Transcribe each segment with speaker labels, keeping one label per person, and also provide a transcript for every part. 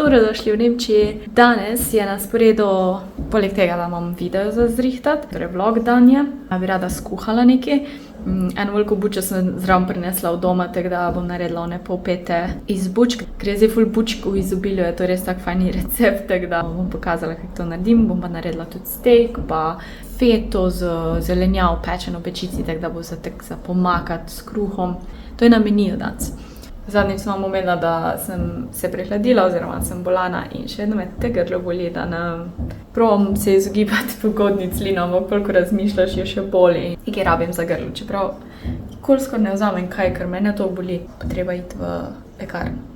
Speaker 1: Dobrodošli v Nemčiji. Danes je na sporedu, poleg tega, da imam video za zrihtati, torej vlog dan je, bi rada skuhala nekaj. Eno veliko bučo sem zraven prinesla v doma, tako da bom naredila one polpete iz bučk. Ker je zdaj ful bučk v izobilju, je to res tak fajni recept, tako da bom pokazala, kako to naredim. Bom pa naredila tudi steak, pa feto z zelenjavo pečeno v pečici, tako da bo za pomakati s kruhom. To je na meniju danes. Zadnjič sem vam omenila, da sem se prehladila oziroma sem bolana in še vedno me te grlo boli, da ne probam se izogibati pogodnic linom, koliko razmišljaš, je še boli. Nekaj rabim za grlo, čeprav nikoli skoraj ne vzamem kaj, ker mene to boli. Treba iti v lekarno.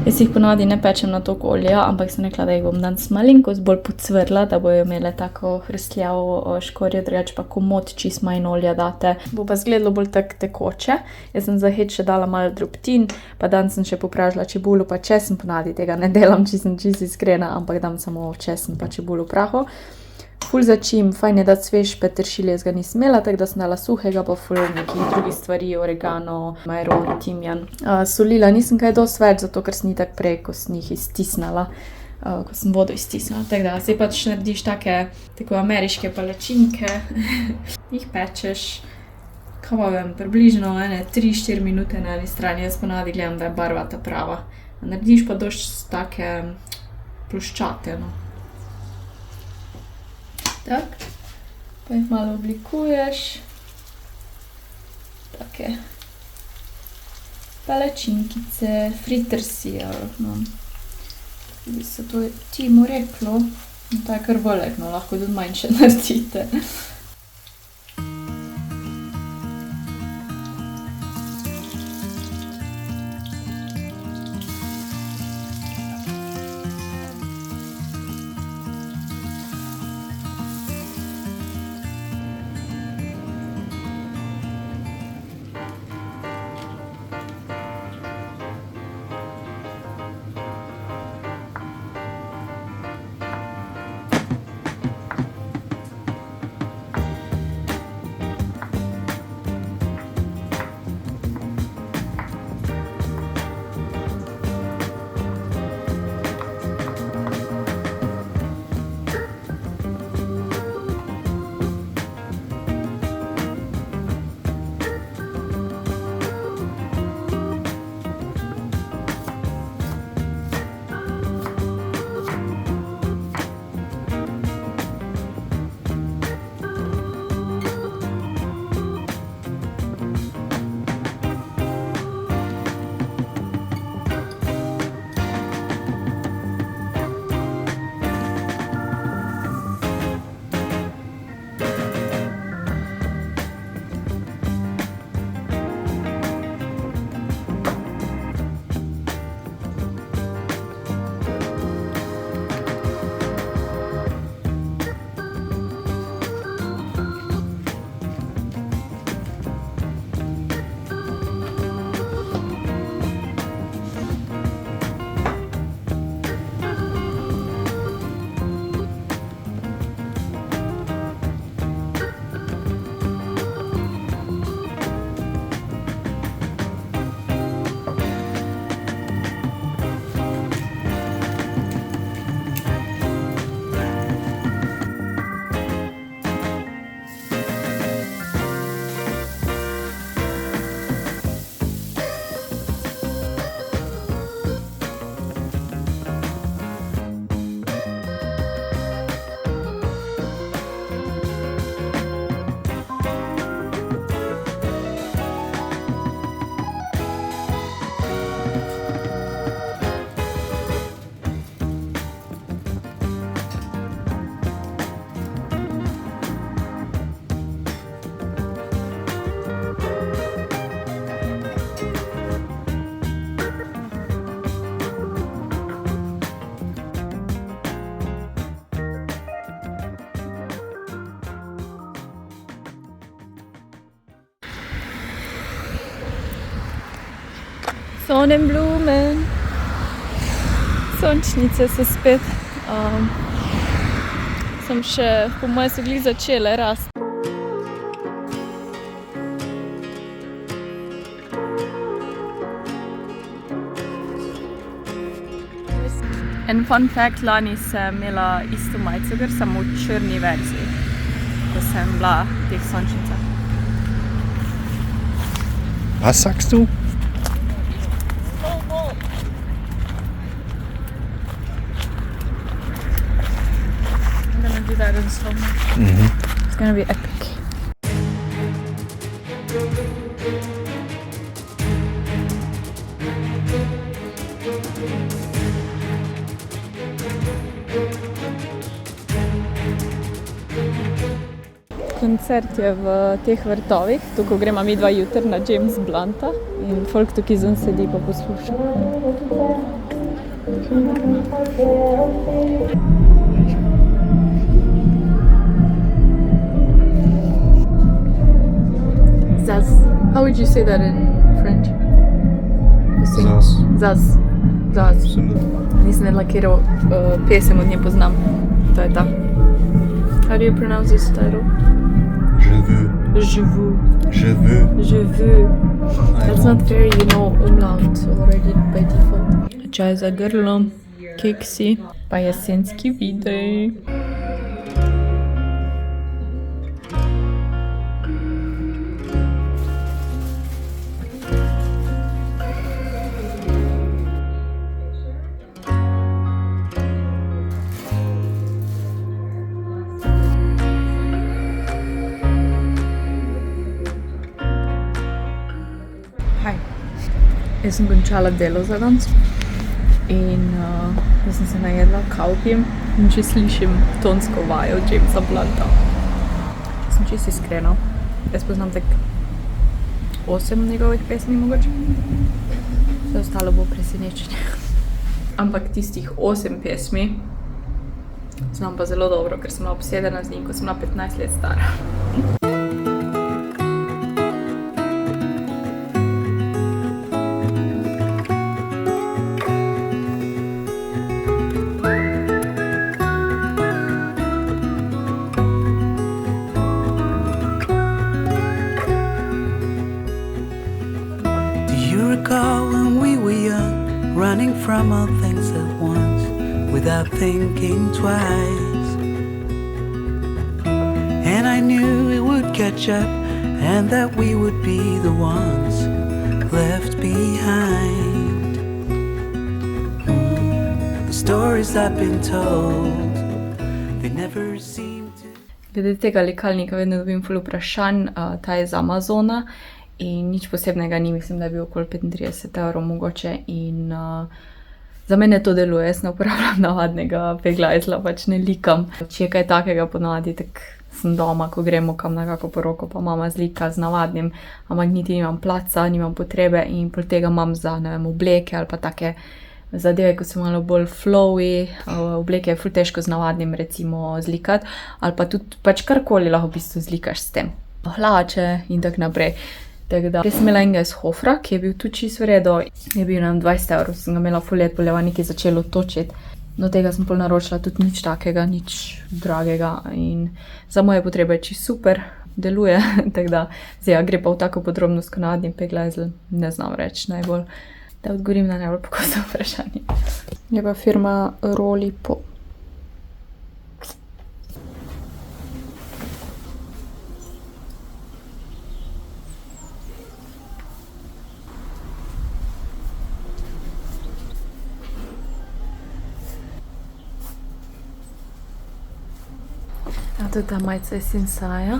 Speaker 1: Jaz jih ponavadi ne pečem na toliko olja, ampak sem rekla, da jih bom danes malenkost bolj pocvrla, da bojo imele tako hrustljavo škorjo, drugače pa komot čist manj olja date. Bo pa izgledalo bolj tako tekoče. Jaz sem za hed še dala malo drobtin, pa danes sem še popražila čebulo pa česen, ponavadi tega ne delam, če sem čisto iskrena, ampak dam samo česen pa čebulo v prahu. Ful začim, fajn je dati svež peteršilj, jaz ga nisem imela, tako da sem dala suhega, pa ful nekih drugih stvari, oregano, majaron, timjan. Solila nisem kaj dosti več, zato ker sem itak prej, ko sem jih iztisnala, ko sem vodo iztisnila. Tako da, zdaj pač narediš tako ameriške palačinke, jih pečeš, kaj pa vem, približno 3-4 minute na eni strani, jaz ponavadi gledam, da je barva ta prava. Narediš pa dosti take ploščate, no. Tak, pa jih malo oblikuješ, take palačinkice, fritersi, no, bi se to Timu reklo, to je kar velik, no, lahko tudi manjše naredite. Sonnenblumen. Sončnice so spet. Sem še, po moje so glih začele rasti. En fun fact, lani sem imela isto majico, ker samo v črni verziji, ko sem bila v teh sončnicah.
Speaker 2: Was sagst du?
Speaker 1: I'm gonna do that in slow mo. It's gonna be epic. Koncert je v teh vrtovih, tu ko gremo mi dva jutri na James Blunta in folk tukaj zun sedi pa posluša. Zaz. How would you say that in French?
Speaker 2: Zaz.
Speaker 1: Zaz. Zaz. Nisem vedela, katero pesem od nje poznam. To je ta. How do you pronounce this title?
Speaker 2: Je veux.
Speaker 1: Je veux.
Speaker 2: Je veux.
Speaker 1: Je veux. That's not very, umlaut already by default. Čaj za grlo, keksi, pa jesenski videi. Jaz sem končala delo za danes in jaz sem se najedla, kaupijem in že slišim tonsko vajo Jamesa Blunta. Sem čisto iskrena. Jaz poznam tak 8 njegovih pesmi mogoče. Vse ostalo bo presenečenje. Ampak tistih 8 pesmi znam pa zelo dobro, ker sem bila obsedena z njim, ko sem bila 15 let stara.
Speaker 3: When we were young, running from all things at once, without thinking twice. And I knew it would catch up, and that we would be the ones left behind. The stories I've been told, they never seem to...
Speaker 1: Glede tega likalnika vedno dobim ful vprašanj, ta je z Amazona. In nič posebnega ni, mislim, da je bil okoli 35 € mogoče in za mene to deluje, jaz ne uporabljam navadnega peglajzla, pač ne likam. Če je kaj takega ponavadi, tak sem doma, ko gremo kam na kako poroko, pa mama zlika z navadnim, ampak niti nimam placa, nimam potrebe in pol tega imam za, ne vem, obleke ali pa take zadeve, ko so malo bolj flowy, obleke je ful težko z navadnim recimo zlikati, ali pa tudi pač karkoli lahko v bistvu zlikaš s tem. Hlače in tak naprej. Tako da, jaz sem imela enega iz Hofra, ki je bil tudi čisto v redu, je bil nam 20 €, sem ga imela ful let, poljeva nekaj začelo točiti. Do tega sem pol naročila tudi nič takega, nič dragega in za moje potrebe je čisto super, deluje, tako da zdaj gre pa v tako podrobnost, ko navadnim peglajzl, ne znam reči najbolj, da odgovorim na najbolj pokosno vprašanje. Je pa firma Rolipo. A to je ta majica iz Sinsaja.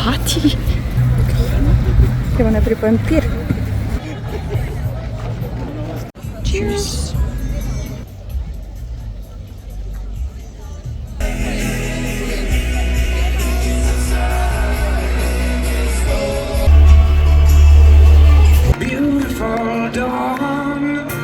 Speaker 1: Pati. Gremo najprej po empir. Cheers.
Speaker 3: Beautiful dawn.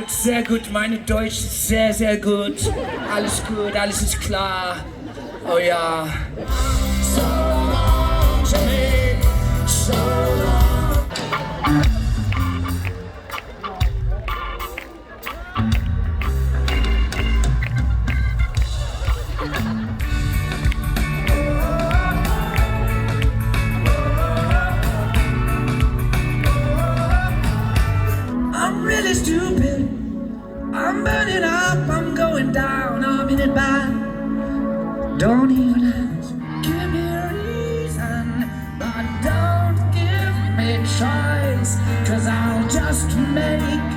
Speaker 4: sehr gut. Meine Deutsch ist sehr, sehr gut. Alles gut, alles ist klar. Oh ja. So long, Jimmy, so long. I'm really stupid. I'm burning up, I'm going down, I'm in it bad. Don't even ask. Give me a reason, but don't give me choice. Cause I'll just make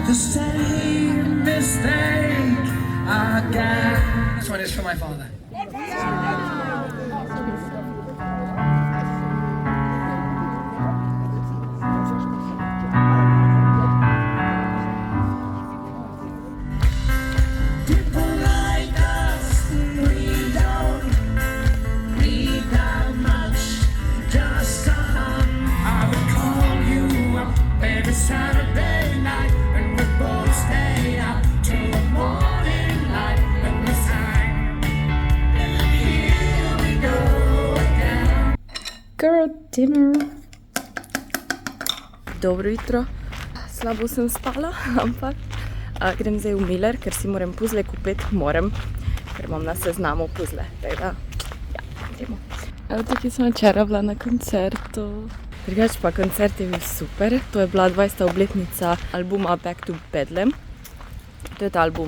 Speaker 4: the same mistake again. This one is for my father. People like us, we don't need that much. Just I would call you up every Saturday night, and we both stay up till the morning light. And we sang, here we go again.
Speaker 1: Girl dinner. Dobro jutro. Slabo sem spala, ampak grem zdaj v Miller, ker si moram puzle kupiti, ker imam na seznamu puzle. Tako da, ja, gremo. Evo, tukaj sem včeraj bila na koncertu. Drugač pa koncert je bil super. To je bila 20. obletnica albuma Back to Bedlam. To je ta album,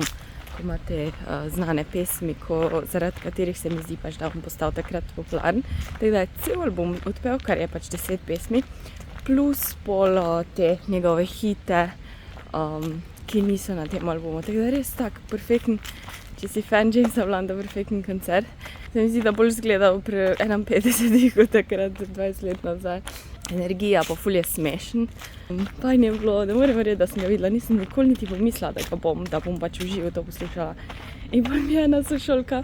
Speaker 1: ko ima te znane pesmi, zaradi katerih se mi zdi pač, da on postal takrat popularen. Tako da je cel album odpel, kar je pač 10 pesmi, plus pol te njegove hite, ki niso na tem albumu. Tako da res tak perfekten, če si fan Jamesa Blanda, perfekten koncert. Se mi zdi, da bolj zgledal pri 51 kot takrat 20 let nazaj. Energija pa ful je smešen. Fajn je bilo, ne morem verjeti, da sem ga videla. Nisem nikoli niti pomislila, da bom pač v živo to poslušala. In pa mi je ena sošolka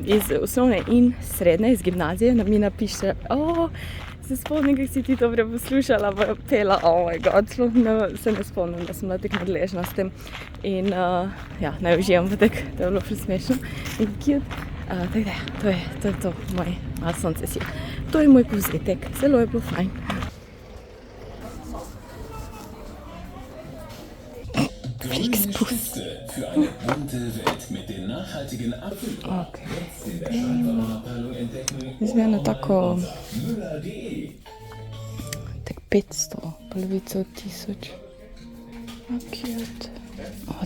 Speaker 1: iz osnovne in srednje, iz gimnazije, mi napiše, se spomnim, kako si ti to poslušala, pa pela, oh my god, se ne spomnim, da sem bila tako nadležna s tem. In ja, naj uživam pa tako, to je bilo ful smešno in cute. Tako da, to je to, moj sonce si. To je moj povzetek, zelo je bilo fajn.
Speaker 5: Geschichte für eine bunte Welt mit den nachhaltigen Apfeln. Jetzt in der Scheinwerfer entdecken.
Speaker 1: Izgleda tako
Speaker 5: Müller.de.
Speaker 1: tak 500, polovico od 1000. Cute.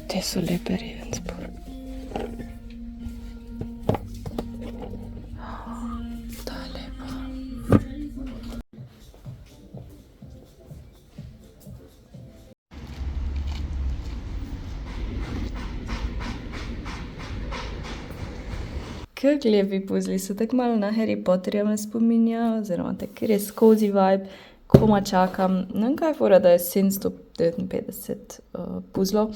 Speaker 1: Te so lepe Regensburg. Ta je lepa. Kako lepi puzli so, tako malo na Harry Potterja me spominja, oziroma tako res cozy vibe, koma čakam. Ne vem, kaj je fora, da je 759 puzlov.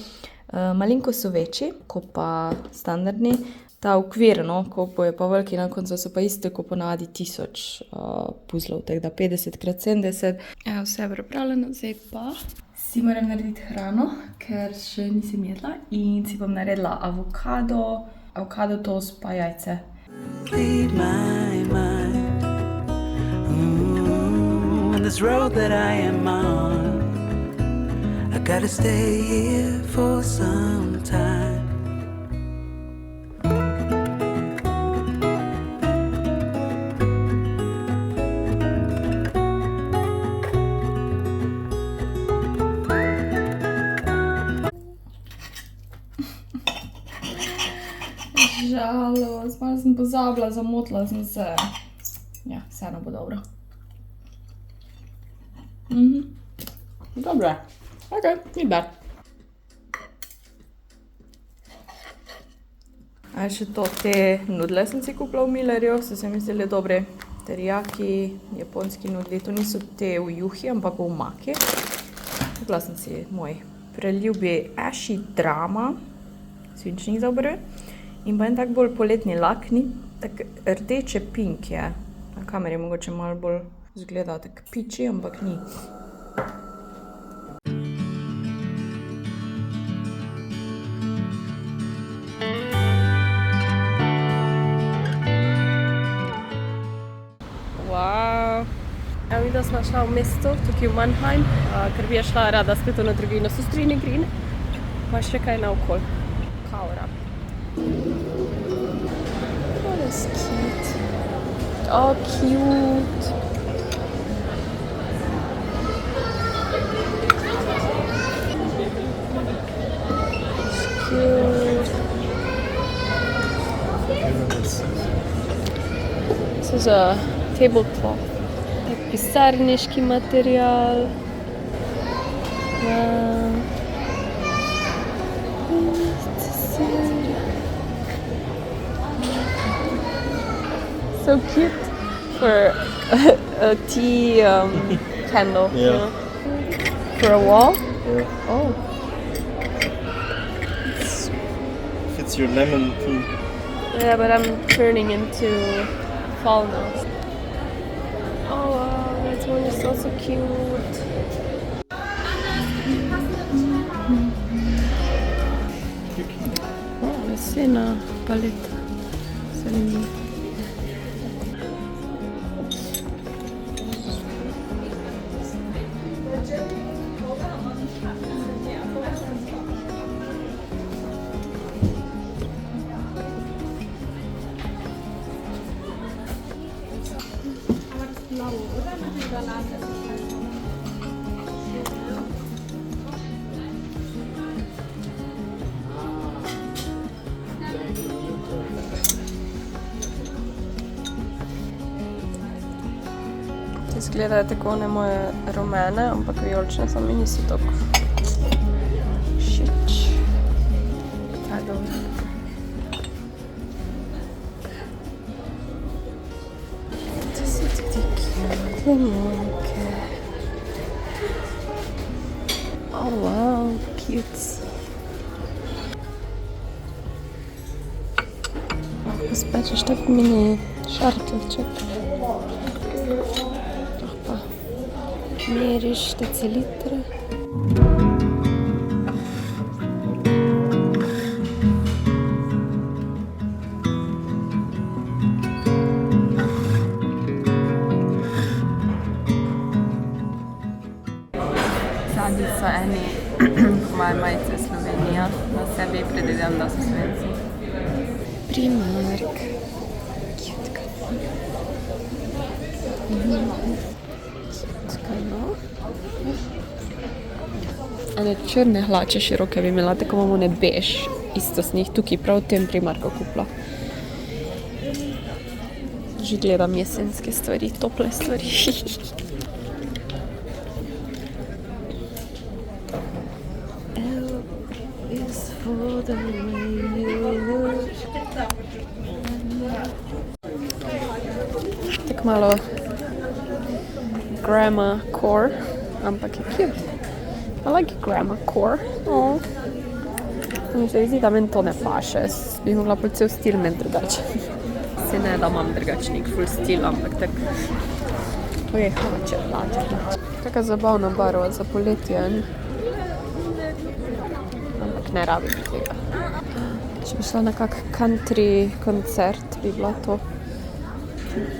Speaker 1: Malinko so večji, kot pa standardni. Ta okvir, koliko je pa veliki na koncu, so pa isto, kot ponavadi 1000 puzlov, tako da 50x70. Evo, vse je pripravljeno, zdaj pa si moram narediti hrano, ker še nisem jedla in si bom naredila avokado toast pa jajce.
Speaker 3: Lead my mind on this road that I am on. I gotta stay here for some time.
Speaker 1: Žalost, malo sem pozabila, zamotila sem se. Ja, vseeno bo dobro. Dobro je. Ok, ni bad. A še to, te nudle sem si kupila v Millerju, so se mi zdeli dobri. Teriyaki, japonski nudli, to niso te v juhi, ampak v maki. Kupila sem si moj preljubi Ashi Drama, svinčnik za obrve. In pa en tak bolj poletni lak, ni tak rdeče pink je. Na kameri mogoče malo bolj zgleda tak piči, ampak ni.
Speaker 6: Ja, mi da smo šla v mesto, tukaj v Mannheim, ker bi šla rada spet v trgovino Sustrini Green, pa še kaj naokol. Kaura. Oh, that's cute. Oh, cute. Cute. This is a tablecloth. Pisarniški material. Wow. So cute for a tea candle.
Speaker 2: Yeah.
Speaker 6: You know? For a wall?
Speaker 2: Yeah.
Speaker 6: Oh.
Speaker 2: Fits your lemon tea.
Speaker 6: Yeah, but I'm turning into fall now. Oh wow, that one is also cute. Oh, lesena paleta. Zanimljivo. Izgledajo tako ne moje rumene, ampak vijolične so mi niso tako všeč. Ta dobro. To so tudi cute limonke. Oh wow, cute. Spečeš tak mini šartlček. Meriš decilitre. Zadnji so eni moje majice Slovenija, na sebi predvidevam, da so Slovenci. Primark. Cute. Ene črne hlače široke bi imela, tako imamo ne bež, isto s njih tukaj prav v tem Primarku kupila. Že gledam jesenske stvari, tople stvari. L is for the way you look. Tak malo grandma core, ampak je cute. I like grandma core. Oh. Mi se zdi, da meni to ne paše. Bi mogla pa cel stil imeti drugače. Se ne, da imam drugačnik full stil, ampak tak... Ojej, hlače. Taka zabavna barva za poletje, ne? Ampak ne rabim tega. Če bi šla na kak country koncert, bi bila to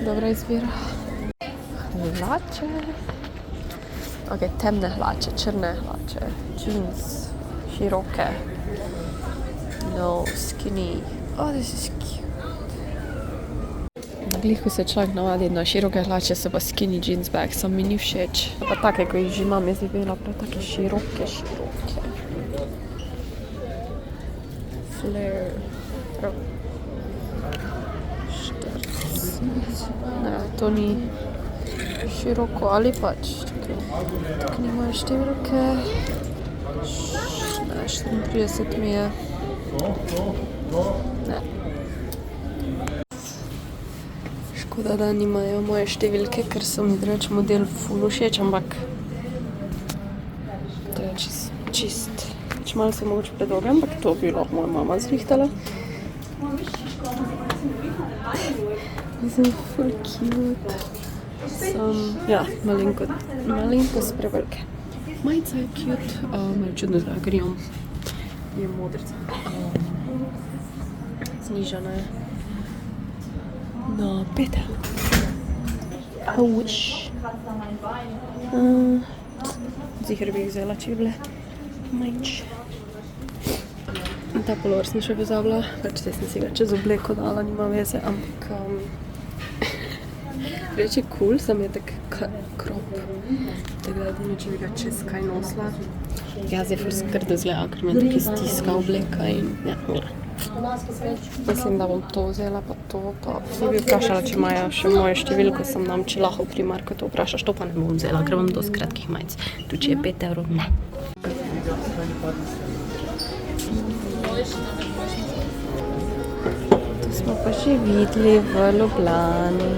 Speaker 6: dobra izbira. Hlače. Ok, temne hlače, črne hlače, jeans, široke, no, skinny. Oh, this is cute. Glih, ko se človek navadi na široke hlače, so pa skinny jeans bag, sam mi ni všeč. Pa take, ko jih že imam, jaz bi bila prav take široke. Flare. Prav. Štrc. Ne, to ni široko ali pač. Tako nimajo številke. 34 mi je. Ne. Škoda, da nimajo moje številke, ker so mi drugače model ful všeč, ampak to je čist. Malo se mogoče predolge, ampak to bi lahko moja mama zrihtala. Mislim, ful cute. Ja, malenkost prevelike. Majica je cute, malo čudno zdaj, ker je modrica. Znižana je na 5. A wish. Ziher bi jih vzela, če bi bile manjše. Ta pullover sem še pozabila, pač zdaj sem si ga čez obleko dala, nima veze, ampak reči cool, sam je tak krop, tako da ne če bi ga čez kaj nosila. Ja, zdaj ful skrdo zgleda, ker mi je taki stiska obleka in ja, mislim, da bom to vzela, pa to, pa bi vprašala, če imajo še moje številko, sem nam, če lahko v Primarku to vprašaš, to pa ne bom vzela, ker imam dosti kratkih majic, tu če je 5 evrov, ne. To smo pa že videli v Ljubljani.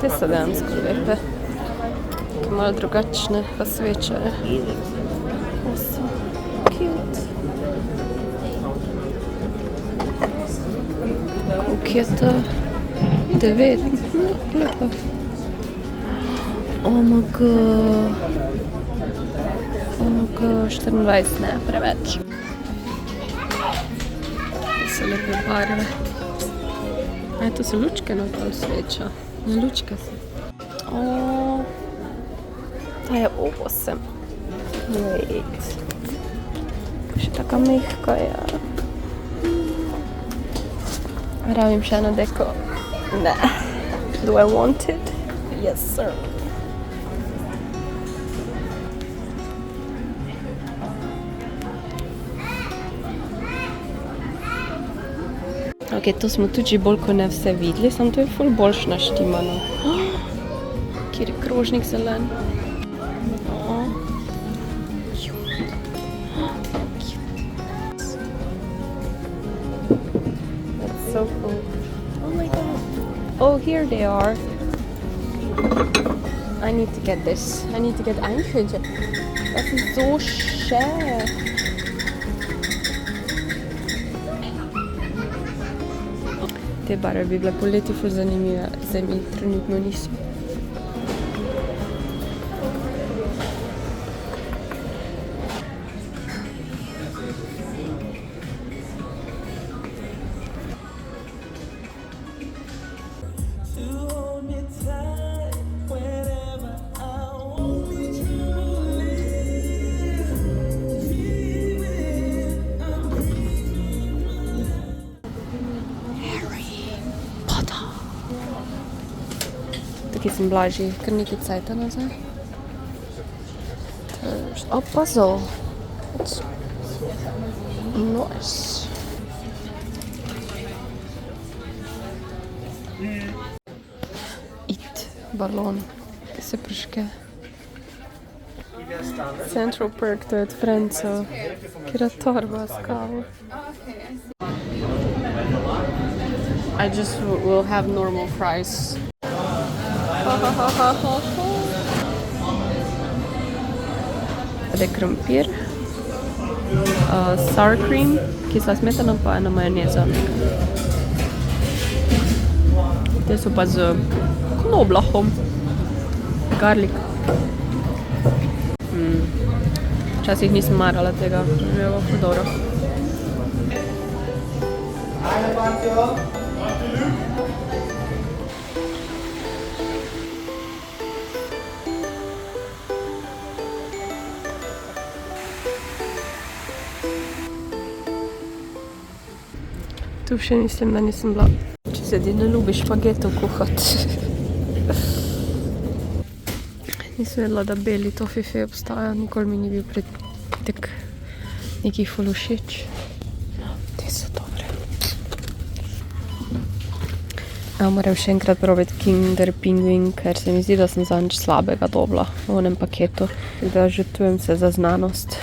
Speaker 6: Te so dejansko lepe. Malo drugačne, pa svečajo. Awesome. Cute. Koliko je to? 9. Lepo. Oh my god. 24, ne, preveč. To so lepe barve. Aj, to so lučke na pol sveča. Ne, lučke so. Ta je 8. Wait. Še taka mehka je. Rabim še eno deko. Ne. Do I want it? Yes, sir. Ok, to smo tudi bolj kot ne vse videli, samo to je ful boljš naštimano. Kjer je krožnik zelen. That's so cool. Oh my god. Oh, here they are. I need to get this. I need to get Eichhörnchen. Das ist so schön. Te barve bi bile poleti ful zanimive, zdaj mi trenutno niso. Tukaj sem bila že kar nekaj cajta nazaj. Opa, so. Nice. It balon, ki se prižge. Central Perk, to je od Francov, kjer je torba s kavo. I just will have normal fries. Tade krompir, sour cream, kisla smetana pa ena majoneza. Te so pa z knoblauchom, garlic. Včasih nisem marala tega, že je bilo dobro. Tu še mislim, da nisem bila. Če se ti ne ljubi špagetov kuhati. Nisem vedela, da beli tofife obstaja. Nikoli mi ni bil pritek nekih ful všeč. Te so dobre. Moram še enkrat probati Kinder Penguin, ker se mi zdi, da sem zadnjič slabega dobila v onem paketu. Da žrtvujem se za znanost.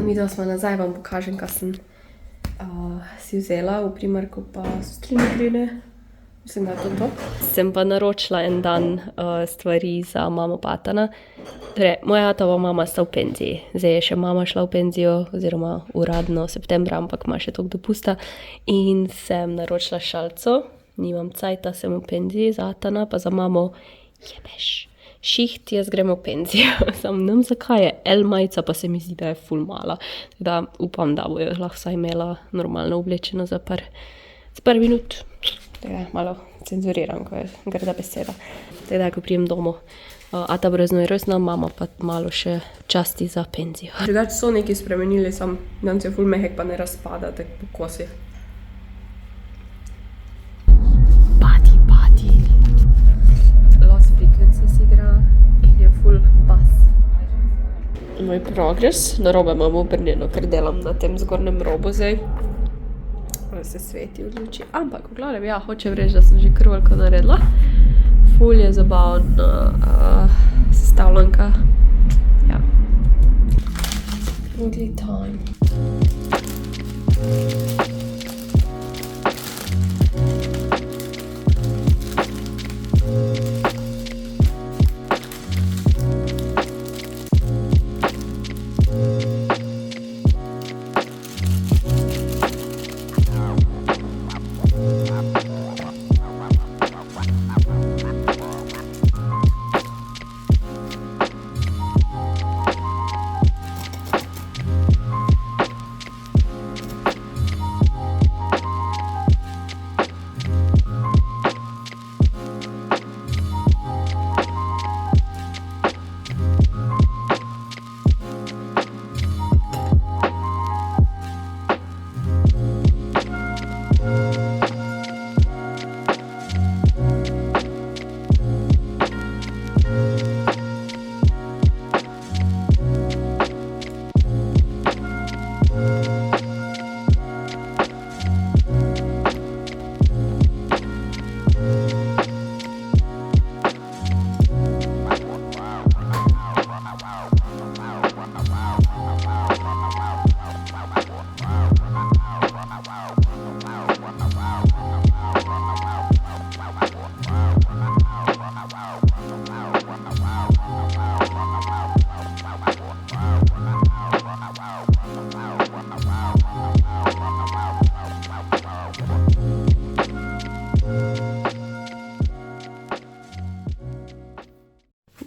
Speaker 6: Mi smo nazaj, vam pokažem, kaj sem si vzela v Primarku pa Slinegrine. Mislim, da je to. Sem pa naročila en dan stvari za mamo Patana. Torej, moja tova mama sta v penziji. Zdaj je še mama šla v penzijo, oziroma uradno septembra, ampak ima še toliko dopusta. In sem naročila šalco. Nimam cajta, sem v penziji za Atana, pa za mamo jebeš. Šiht, jaz gremo v penzijo. Sam ne vem, zakaj je L majica, pa se mi zdi, da je ful mala. Da upam, da bojo lahko vsaj imela normalno oblečeno za par minut. malo cenzuriram, ko je grda beseda. Teda, ko prijem domov. Ata brezno je rojstna, mama pa malo še časti za penzijo. Drugače so neki spremenili, sam danes je ful mehek, pa ne razpada, tak po kosi. Pati. Lost Frequencies igra in je ful bas. Moj progres, narobe imam obrnjeno, ker delam na tem zgornjem robu zdaj. Se sveti od luči, ampak v glavnem, ja, hočem reči, da sem že kar veliko naredila. Ful je zabavna sestavljanka. Ja. Ugly time.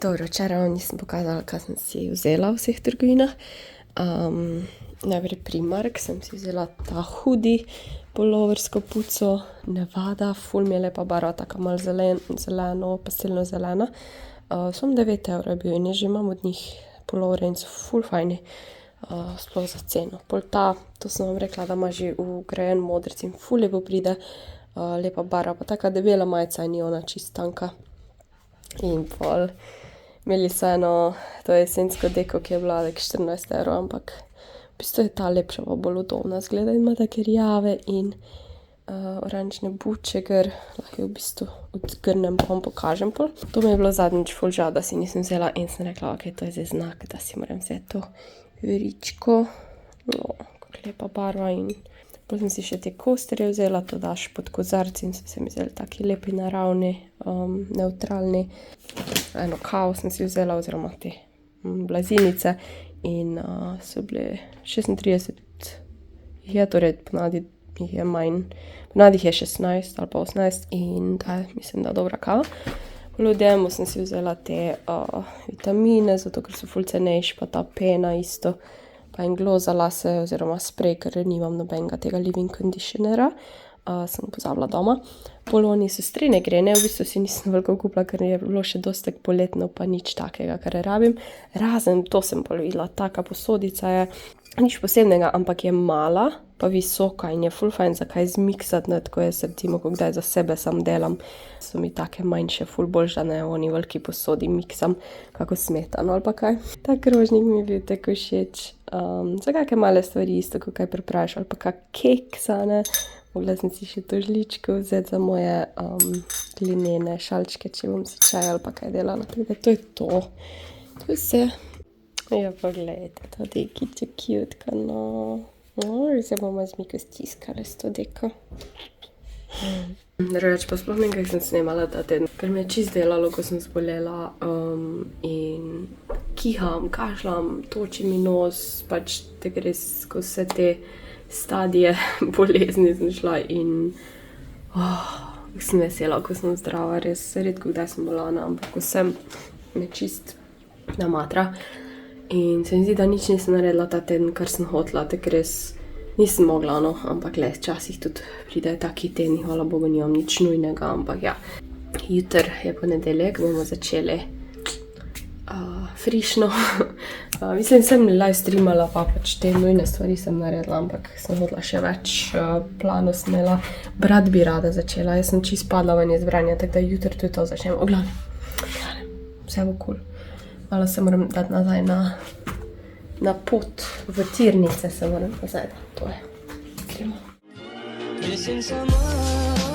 Speaker 6: Dobro, včeraj vam nisem pokazala, kaj sem si vzela v vseh trgovinah. Najprej Primark sem si vzela ta hoodie, poloversko puco, Nevada, ful mi je lepa barva, taka malo zeleno, pastelno zelena. Samo 9 € je bil in že imam od njih pulovere in so ful fajni, sploh za ceno. Pol to sem vam rekla, da ima že vgrajen modrc in ful lepo pride, lepa barva, pa taka debela majica in ni ona čist tanka. In pol imeli so eno, to jesensko deko, ki je bila 14 €, ampak v bistvu je ta lepša, pa bolj udobna zgleda in ima take rjave in oranžne buče, ker lahko v bistvu odgrnem, pa vam pokažem pol. To mi je bilo zadnjič ful žal, da si nisem vzela in sem rekla, ok, to je zdaj znak, da si moram vzeti to veričko. Kako lepa barva in potem sem si še te kosterje vzela, to daš pod kozarci in so se mi vzeli taki lepi, naravni, neutralni. Eno kavo sem si vzela, oziroma te blazinice in so bile 36 je, torej ponavadi jih je manj, ponavadi jih je 16 ali pa 18 in da, mislim, da dobra kava. V Ljudemu sem si vzela te vitamine, zato ker so ful cenejši, pa ta pena isto, pa en glow za lase oziroma sprej, ker nimam nobenega tega leave-in conditionera, sem pozabila doma. Poloni so strine grene, v bistvu si nisem veliko kupila, ker je bilo še dosti poletno, pa nič takega, kar rabim. Razen to sem pol videla, taka posodica je, nič posebnega, ampak je mala, pa visoka in je ful fajn za kaj zmiksati, ne, tako jaz recimo, ko kdaj za sebe sam delam, so mi take manjše ful boljše, da ne oni veliki posodi miksam, kako smetano ali pa kaj. Ta krožnik mi je bil tako všeč, za kakšne male stvari isto, ko kaj pripraviš, ali pa kak keksa, ne. Mogla sem si še to žličko vzeti za moje glinene šalčke, če bom si čaj ali pa kaj delala. To je to. To je vse. Ja, pogledajte, ta dekica cute, no. Zdaj bomo z Miko stiskali s to deko. Drugače pa sploh nekaj sem snemala ta teden, ker me je čist delalo, ko sem zbolela in kiham, kašljam, toči mi nos, pač te gre skozi vse te stadije bolezni sem šla in sem vesela, ko sem zdrava, res redko kdaj sem bolana, ampak ko sem, me čist namatra in se mi zdi, da nič nisem naredila ta teden, kar sem hotela, tako res Nisem mogla, no, ampak le, včasih tudi pridejo taki tedni, hvala Bogu, nimam nič nujnega, ampak ja. Jutri je ponedeljek, bomo začeli frišno. Mislim, sem live streamala, pa pač te nujne stvari sem naredila, ampak sem hodila še več planov smela. Brat bi rada začela, jaz sem čist padla ven iz branja, tako da jutri tudi to začnem. O glavnem, vse bo cool. Malo se moram dati nazaj na pot v tirnice, se moram nazaj dati, to je. Gremo.
Speaker 3: Missing someone